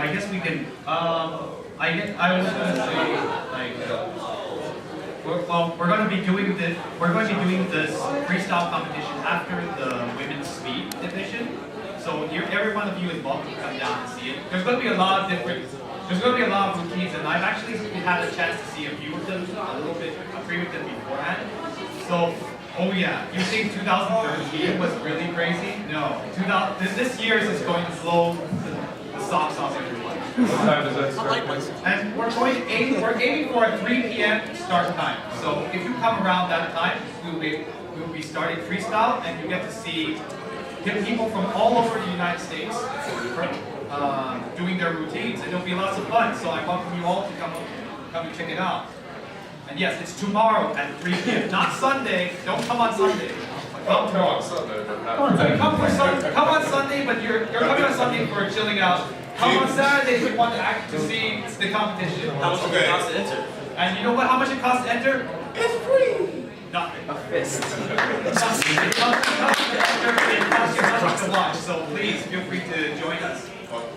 I guess we can. I was going to say like. We're going to be doing this. We're going to be doing this freestyle competition after the women's speed division. So every one of you is welcome to come down and see it. There's going to be a lot of different. There's going to be a lot of routines, and I've actually had a chance to see a few of them, a little bit, a few of them beforehand. So, oh yeah, you think 2013 was really crazy? No, this year's is going to blow the socks off everyone. What time does that start? And we're aiming for a 3 p.m. start time. So if you come around that time, we'll be starting freestyle, and you get to see people from all over the United States doing their routines, and it'll be lots of fun. So I welcome you all to come and check it out. And yes, it's tomorrow at 3 p.m. Not Sunday. Don't come on Sunday. Come on Sunday, but not come on Sunday, but you're coming on Sunday for chilling out. Come on Saturday if you want to see the competition. How much does it cost to enter? And you know what? How much it costs to enter? It's free. Nothing. A fist. It costs you nothing to watch. So please feel free to join us.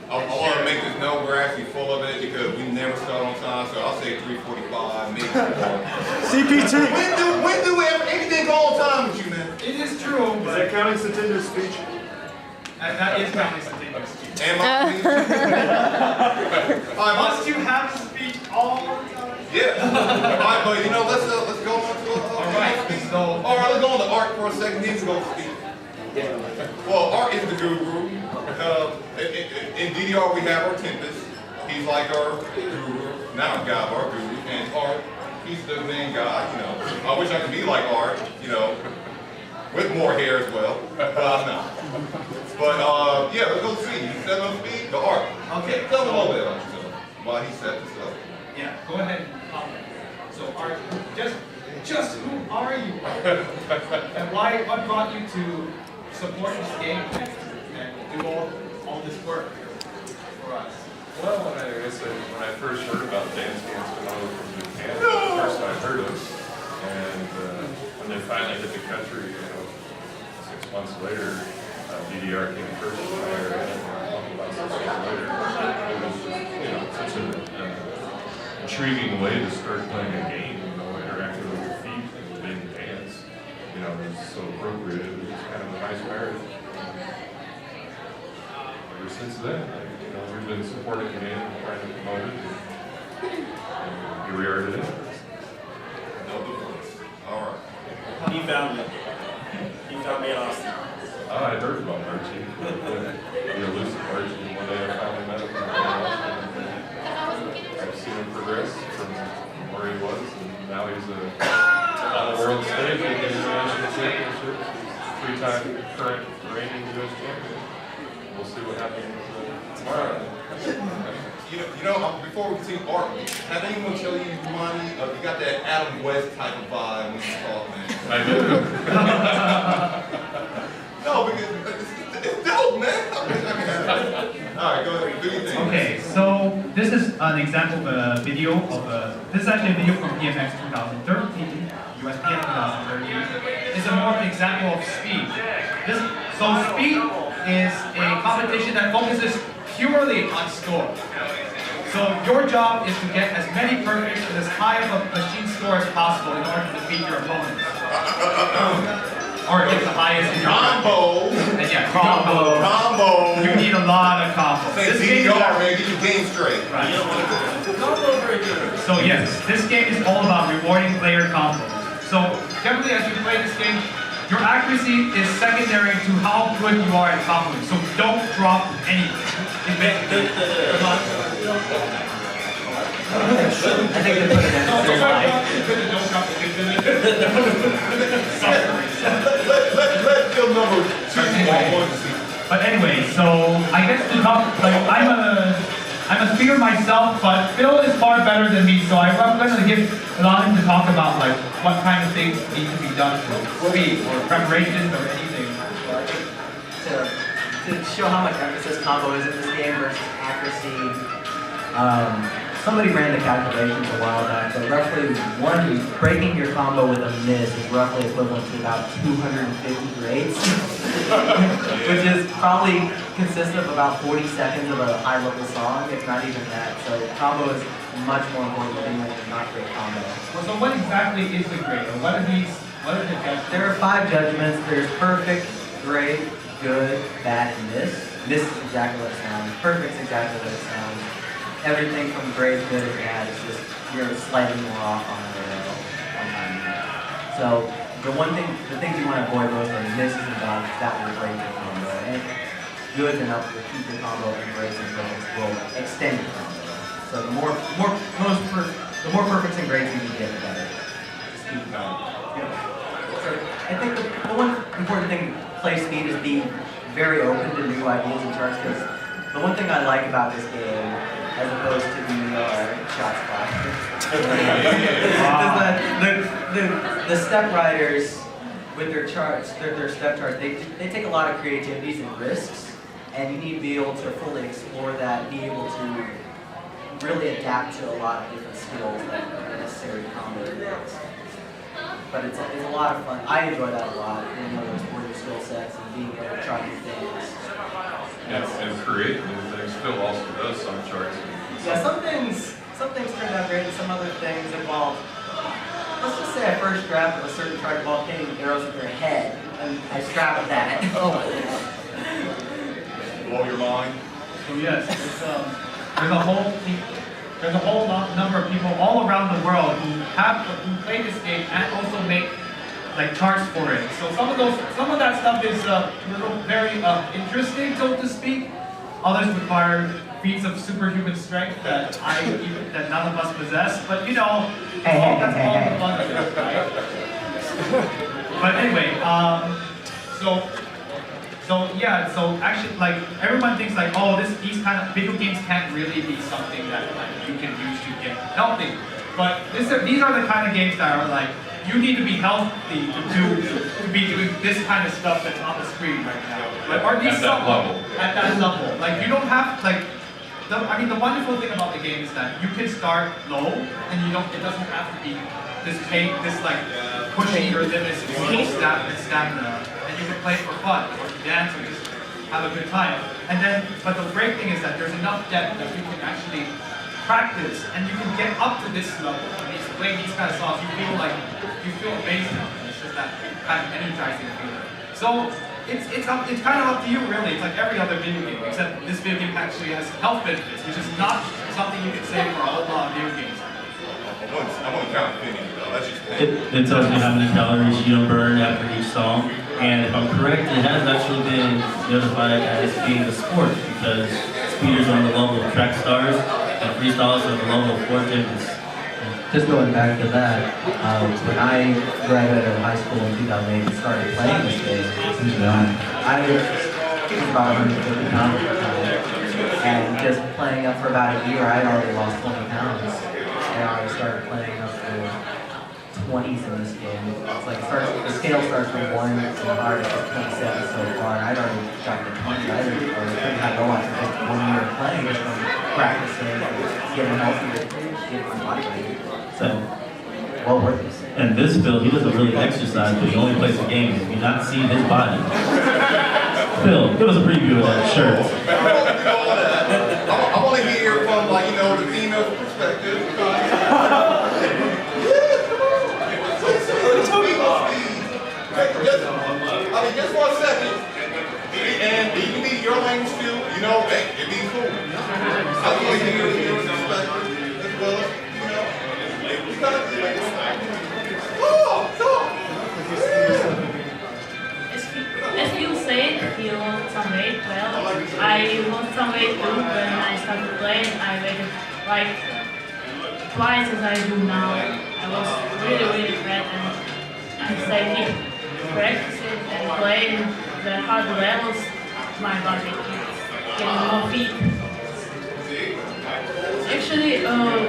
I want to make this known we're actually full of it because we never start on time, so I'll say 3:45, maybe 4. CPT! When do we have anything go on time with you, man? It is true, Is but that counting Satinder's speech? that is counting Satinder's speech. Am I speech? All right, Must you have a speech all the time? yeah. All right, but you know, let's go on to let's go on to Art for a second. He's going to speak. Well, Art is the guru. In DDR, we have our Tempest. He's like our guru. Now God, our guru. And Art, he's the main guy, you know. I wish I could be like Art, you know, with more hair as well. No. But, yeah, let's go see. You set on speed? The Art. Okay. Tell him a little bit about yourself while he set this up. Yeah, go ahead and comment. So, Art, just who are you? And what brought you to support this game and do all this work for us? Well, when I first heard about Dance Phenomenal from Japan, the first I heard of, and when they finally hit the country, you know, 6 months later, DDR came first in my area, and about 6 months later, it was just, you know, such an intriguing way to start playing a game, you know, interacting with your feet and being dance, you know, it was so appropriate, it was just kind of a nice marriage. Ever since then, you know, we've been supporting the game and trying to promote it, and here we are today. All right. He found me. He found me in Austin. I heard about Archie, the elusive Archie. One day I finally met him. I've seen him progress from where he was, and now he's on the world stage in the national championships. He's 3-time current reigning U.S. champion. We'll see what happens tomorrow. You know, before we continue, Art, have anyone tell you remind me of you got that Adam West type of vibe when you talk, man? I do. No, because it's dope, man. All right, go ahead. Do your thing. Okay, so this is an example of a video this is actually a video from PMX 2013, USPF 2013. It's a more of an example of speed. So speed is a competition that focuses purely on score. So your job is to get as many perfects and as high of a machine score as possible in order to defeat your opponents. Or get the highest in your Combo. And yeah, combo. Combo. You need a lot of combos. Say This game is DDR, man. Get your game straight. right. Combo very good. So yes, this game is all about rewarding player combos. So generally, as you play this game, your accuracy is secondary to how good you are at comboing. So don't drop anything. Come on. I think they put it in. Don't drop Let Phil number 2 But anyway, so I guess to talk, like I'm a speaker myself, but Phil is far better than me, so I'm going to allow him to talk about like what kind of things need to be done for speed or preparation or anything. To show how much emphasis combo is in this game versus accuracy. somebody ran the calculations a while back, but roughly breaking your combo with a miss is roughly equivalent to about 250 grades, which is probably consists of about 40 seconds of a high-level song, if not even that. So combo is much more important than not great combo. Well, so what exactly is the grade? Or what are the judgments? There are 5 judgments. There's perfect, great, good, bad, and miss. Miss is exactly what it sounds. Perfect is exactly what it sounds. Everything from great, good, and bad is just you're slightly more off on the time. So the things you want to avoid most are misses and bounds. That will break your combo. And goods enough to keep your combo, and breaks and goals will extend your combo. So the more perfects and grades you can get, the better. Just keep it going. So I think the one important thing to play speed is being very open to new ideas and charts, because the one thing I like about this game, as opposed to the shots fired, the step riders with their charts, their step charts, they take a lot of creativities and risks, and you need to be able to fully explore that, be able to really adapt to a lot of different skills that are necessary to combo things. But it's a lot of fun. I enjoy that a lot, being able to explore your skill sets and being able to try new things. And create new things. Phil also does some charts. Yeah, some things turned out great, and some other things involve. Let's just say I first drafted a certain chart involved hitting arrows with your head, and I scrapped that. Blow your mind. So yes, there's a whole number of people all around the world who play this game and also make like charts for it. So some of that stuff is very interesting, so to speak. Others require feats of superhuman strength that none of us possess. But you know, that's all the fun of it, right? But anyway, so actually, like everyone thinks like, oh, these kind of video games can't really be something that like you can use to get healthy. But these are the kind of games that are like you need to be healthy to be doing this kind of stuff that's on the screen right now. But are these at that level? At that level, like you don't have like. The wonderful thing about the game is that you can start low, and it doesn't have to be this like pushing your limits to stamina, and you can play for fun, or dance, or just have a good time. And then, but the great thing is that there's enough depth that you can actually practice, and you can get up to this level. And you play these kind of songs, you feel amazing. It's just that kind of energizing feeling. So. It's kind of up to you, really. It's like every other video game, except this video game actually has health benefits, which is not something you can say for a whole lot of video games. I want to count Finny, though. That's just It tells you how many calories you don't burn after each song, and if I'm correct, it has actually been notified as being a sport because speeders are on the level of track stars and freestylers are on the level of floor gymnasts. Just going back to that, when I graduated high school in 2008 and started playing this game, I was about 150 pounds at the time. And just playing up for about a year, I had already lost 20 pounds. And I already started playing up for 20s in this game. It's like the scale starts from 1 to hard to 27 so far. I'd already gotten to 20. I already pretty high goal after just 1 year of playing, just from practicing, getting healthy, getting my body ready. So, well worth it. And this Phil, he doesn't really exercise, but he only plays the game. You not see his body. Phil, give us a preview of that shirt. I want to hear from the female perspective. Just for a second. And you can be your language too. Hey, it be cool. I want to hear your perspective as well. As you said, you lost some weight. Well, I lost some weight too when I started playing. I weighed like twice as I do now. I was really fat, and I stayed practicing and playing the hard levels. My body keeps getting more fit. Actually,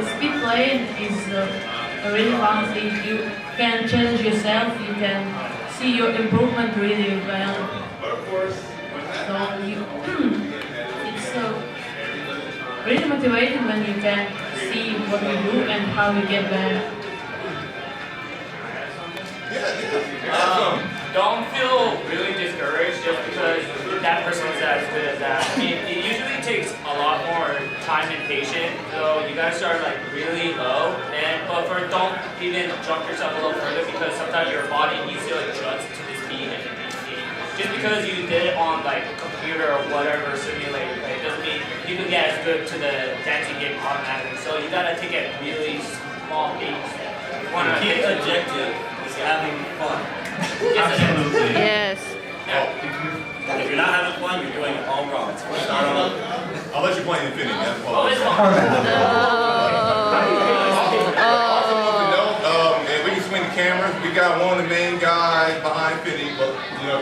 speed playing is a really fun thing. You can challenge yourself, you can see your improvement really well. So it's really motivating when you can see what we do and how we get better. Don't feel really discouraged just because that person is as good as that. I mean, it usually takes a lot more time and patience, so you gotta start like really low. But don't even jump yourself a little further because sometimes your body needs to adjust to this beat and this beat. Just because you did it on like a computer or whatever simulator, it doesn't mean you can get as good to the dancing game automatically. So you gotta take it really small beats. The key objective is having fun. Absolutely. Yes. And if you're not having fun, you're doing it all wrong. I'll let you play Infinity. That's Oh, it's fun. And we can swing the cameras. We got one of the main guys behind Infinity, but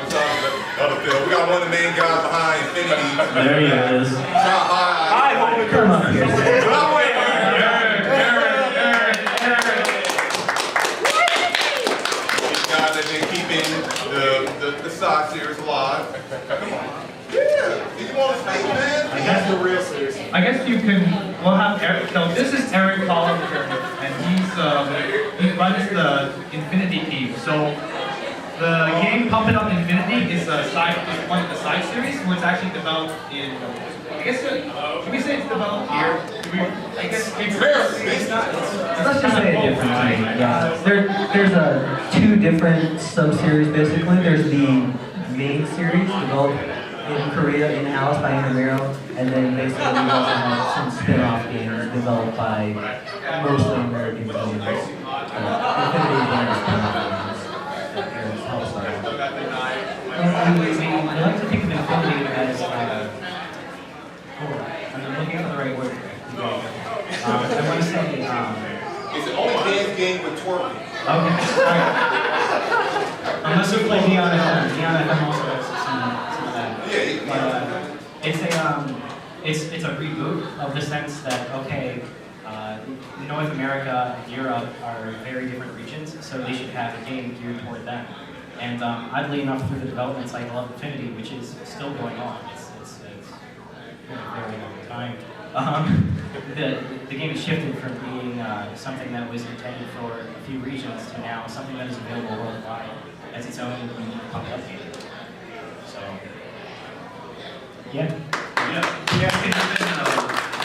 besides the other film, we got one of the main guys behind Infinity. There he is. Shot high. Come on here. They've been keeping the side series alive. Come on. Yeah. You want to speak, man? I guess the real series. I guess you can. We'll have Eric. So this is Eric Collins, and he runs the Infinity team. So the game Pump It Up Infinity is one of the side series, where it's actually developed in. I guess should we say it's developed here? I guess It's not. Let's just say a different team. Yeah. There's two different sub-series basically. There's the main series developed in Korea in-house by Intramural, and then basically we also have some spin-off games developed by mostly American teams. Infinity is one of the spin-off games that helps us. And we like to think of Infinity as I'm looking for the right word. I want to say It's the only dance game with twerking. okay. Alright. Unless you play Neon FM. Neon FM also has some of that. Yeah. It's a reboot of the sense that North America and Europe are very different regions, so they should have a game geared toward them. And oddly enough, through the development cycle of Infinity, which is still going on, it's been a very long time. The game has shifted from being something that was intended for a few regions to now something that is available worldwide as its own unique pop-up game. So, yeah.